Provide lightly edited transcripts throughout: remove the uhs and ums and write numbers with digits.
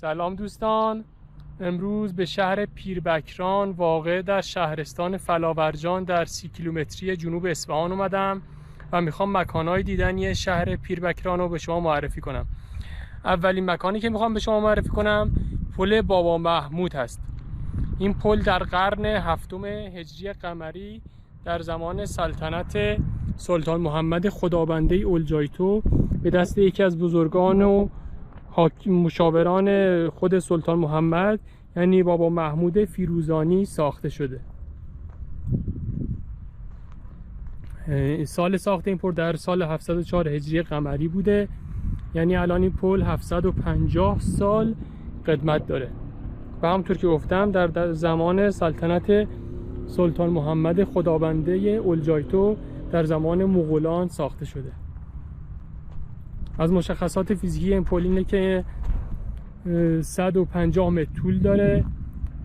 سلام دوستان، امروز به شهر پیربکران واقع در شهرستان فلاورجان در 30 کیلومتری جنوب اصفهان اومدم و میخوام مکانهای دیدنی شهر پیربکران رو به شما معرفی کنم. اولین مکانی که میخوام به شما معرفی کنم پل بابا محمود هست. این پل در قرن هفتم هجری قمری در زمان سلطنت سلطان محمد خدابنده اولجایتو به دست یکی از بزرگان و مشاوران خود سلطان محمد یعنی بابا محمود فیروزانی ساخته شده. سال ساخت این پل در سال 704 هجری قمری بوده، یعنی الان این پل 750 سال قدمت داره و همونطور که گفتم در زمان سلطنت سلطان محمد خدابنده اولجایتو در زمان مغولان ساخته شده. از مشخصات فیزیکی این پل اینه که 150 متر طول داره،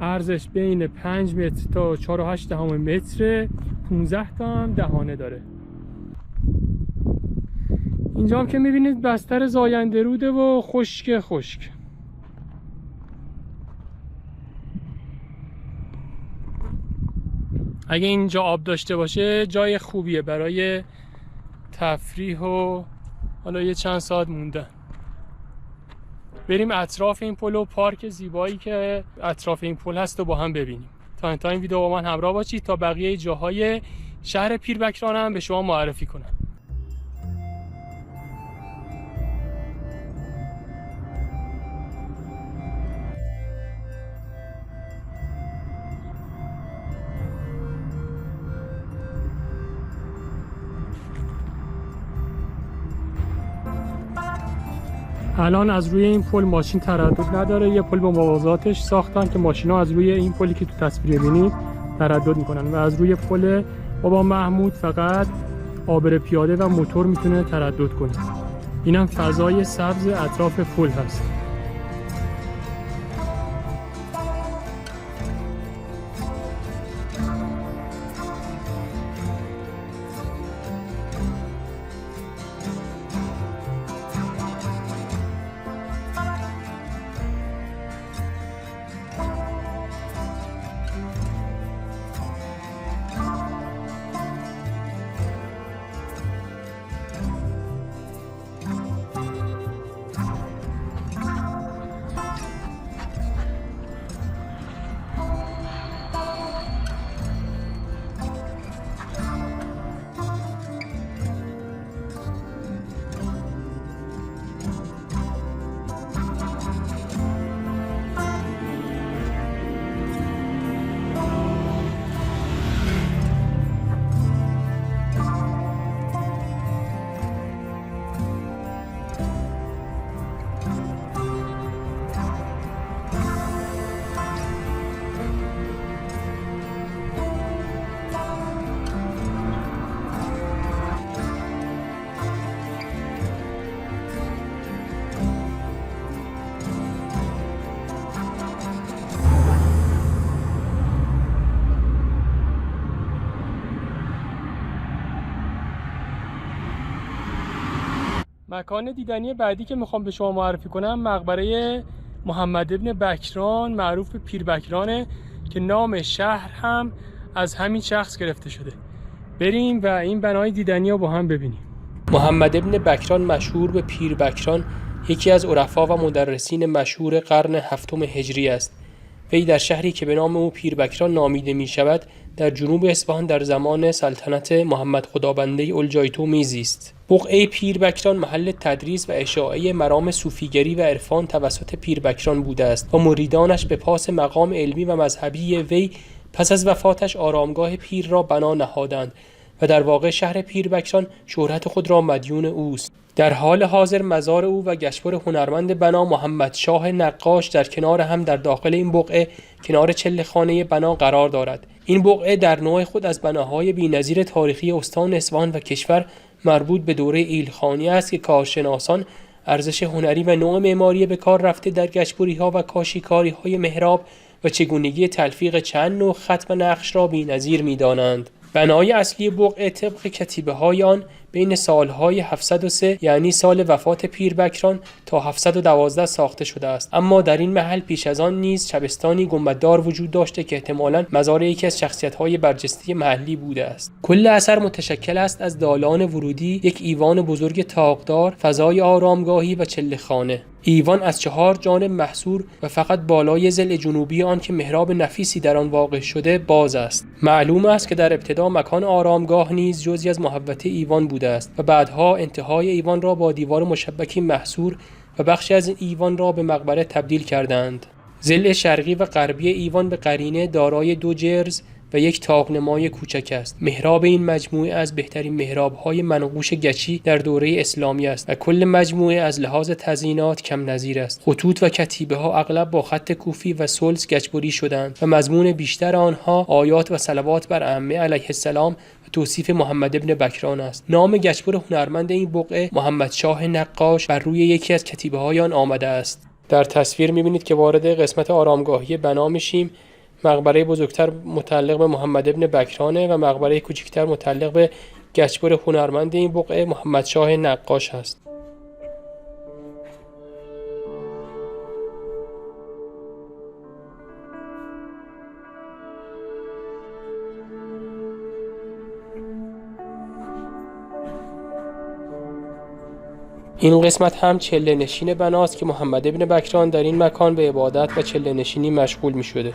عرضش بین 5 متر تا 4.8 متر، 15 تا هم دهانه داره. اینجا هم که میبینید بستر زاینده روده و خشک. اگه اینجا آب داشته باشه جای خوبیه برای تفریح و حالا یه چند ساعت موندن. بریم اطراف این پل و پارک زیبایی که اطراف این پل هست و با هم ببینیم. تا این ویدیو با من همراه باشید تا بقیه جاهای شهر پیربکران هم به شما معرفی کنم. الان از روی این پل ماشین تردد نداره، یه پل با موازاتش ساختن که ماشینا از روی این پلی که تو تصویر ببینید تردد میکنن و از روی پل بابا محمود فقط عابر پیاده و موتور میتونه تردد کنه. اینم فضای سبز اطراف پل هست. مکان دیدنی بعدی که میخوام به شما معرفی کنم مقبره محمد ابن بکران معروف به پیربکرانه که نام شهر هم از همین شخص گرفته شده. بریم و این بنای دیدنی رو با هم ببینیم. محمد ابن بکران مشهور به پیربکران یکی از عرفا و مدرسین مشهور قرن هفتم هجری است. وی در شهری که به نام او پیربکران نامیده می شود در جنوب اصفهان در زمان سلطنت محمد خدابنده اولجایتو میزیست. بقعه پیربکران محل تدریس و اشاعه مرام صوفیگری و عرفان توسط پیربکران بوده است و مریدانش به پاس مقام علمی و مذهبی وی پس از وفاتش آرامگاه پیر را بنا نهادند و در واقع شهر پیربکران شهرت خود را مدیون اوست. در حال حاضر مزار او و گشبر هنرمند بنا محمد شاه نقاش در کنار هم در داخل این بقعه کنار چله خانه بنا قرار دارد. این بقعه در نوع خود از بناهای بی‌نظیر تاریخی استان اصفهان و کشور مربوط به دوره ایلخانی است که کارشناسان ارزش هنری و نوع معماری به کار رفته در گشبری‌ها و کاشی‌کاری‌های محراب و چگونگی تلفیق چند نوع خط و نقش را بی‌نظیر می‌دانند. بنای اصلی بقعه طبق کتیبه‌های آن بین سالهای 703 یعنی سال وفات پیربکران تا 712 ساخته شده است. اما در این محل پیش از آن نیز شبستانی گنبددار وجود داشته که احتمالاً مزار یکی از شخصیت‌های برجسته محلی بوده است. کل اثر متشکل است از دالان ورودی، یک ایوان بزرگ طاقدار، فضای آرامگاهی و چله‌خانه. ایوان از 4 جانب محصور و فقط بالای ضلع جنوبی آن که محراب نفیسی در آن واقع شده باز است. معلوم است که در ابتدا مکان آرامگاه نیز جزئی از محوطه ایوان بوده است و بعدها انتهای ایوان را با دیوار مشبکی محصور و بخشی از ایوان را به مقبره تبدیل کردند. ضلع شرقی و غربی ایوان به قرینه دارای 2 جرز و یک طاق‌نمای کوچک است. محراب این مجموعه از بهترین محراب‌های منقوش گچی در دوره اسلامی است و کل مجموعه از لحاظ تزیینات کم نظیر است. خطوط و کتیبه‌ها اغلب با خط کوفی و سلس گچبری شدند و مضمون بیشتر آنها آیات و صلوات بر ائمه علیه السلام و توصیف محمد ابن بکران است. نام گچبر هنرمند این بقعه محمد شاه نقاش بر روی یکی از کتیبه‌های آن آمده است. در تصویر می‌بینید که وارد قسمت آرامگاهی بنا میشیم. مقبره بزرگتر متعلق به محمد ابن بکرانه و مقبره کوچکتر متعلق به گچبر هنرمند این بقعه محمد شاه نقاش است. این قسمت هم چله نشین بناست که محمد ابن بکران در این مکان به عبادت و چله نشینی مشغول می شده.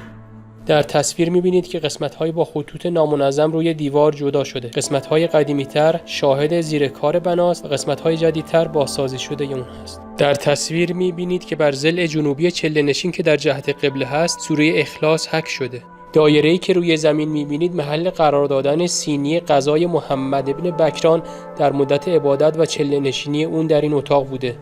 در تصویر می‌بینید که قسمت‌های با خطوط نامنظم روی دیوار جدا شده. قسمت‌های قدیمی‌تر شاهد زیر کار بناست و قسمت‌های جدیدتر بازسازی شده اون هست. در تصویر می‌بینید که بر ضلع جنوبی چله نشین که در جهت قبله هست سوره اخلاص حک شده. دایره‌ای که روی زمین می‌بینید محل قرار دادن سینی غذای محمد ابن بکران در مدت عبادت و چله نشینی اون در این اتاق بوده.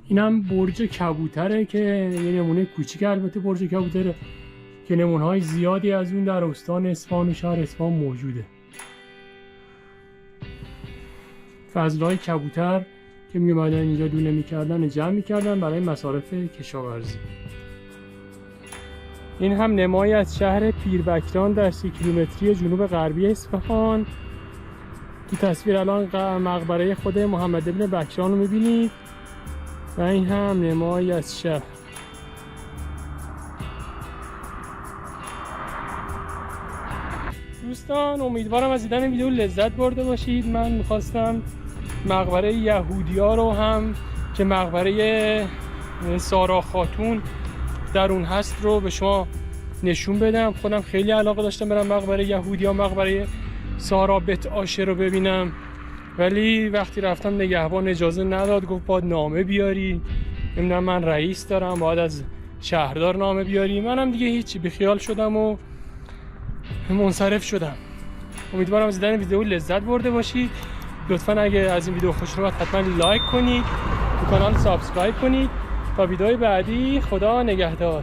اینم برج کبوتره که یه نمونه کوچیک البته برج کبوتره که نمونه‌های زیادی از اون در استان اصفهان و شهر اصفهان موجوده. فضلای کبوتر که میومدن اینجا دونه میکردن جمع میکردن برای مصارف کشاورزی. این هم نمایی از شهر پیربکران در 30 کیلومتری جنوب غربی اصفهان. تو تصویر الان مقبره خود محمد ابن بکران رو میبینید و این هم نمایی از شهر. دوستان امیدوارم از دیدن ویدیو لذت برده باشید. من میخواستم مقبره یهودی‌ها رو هم که مقبره سارا خاتون در اون هست رو به شما نشون بدم. خودم خیلی علاقه داشتم برم مقبره یهودی‌ها، مقبره سارا بت آشه رو ببینم، ولی وقتی رفتم نگهبان اجازه نداد، گفت باید نامه بیاری. نمیدونم من رئیس دارم، باید از شهردار نامه بیاری. منم دیگه هیچی بیخیال شدم و منصرف شدم. امیدوارم از دیدن ویدیو لذت برده باشید. لطفا اگه از این ویدیو خوش اومد حتما لایک کنید، تو کانال سابسکرایب کنید. تا ویدیوی بعدی، خدا نگهدار.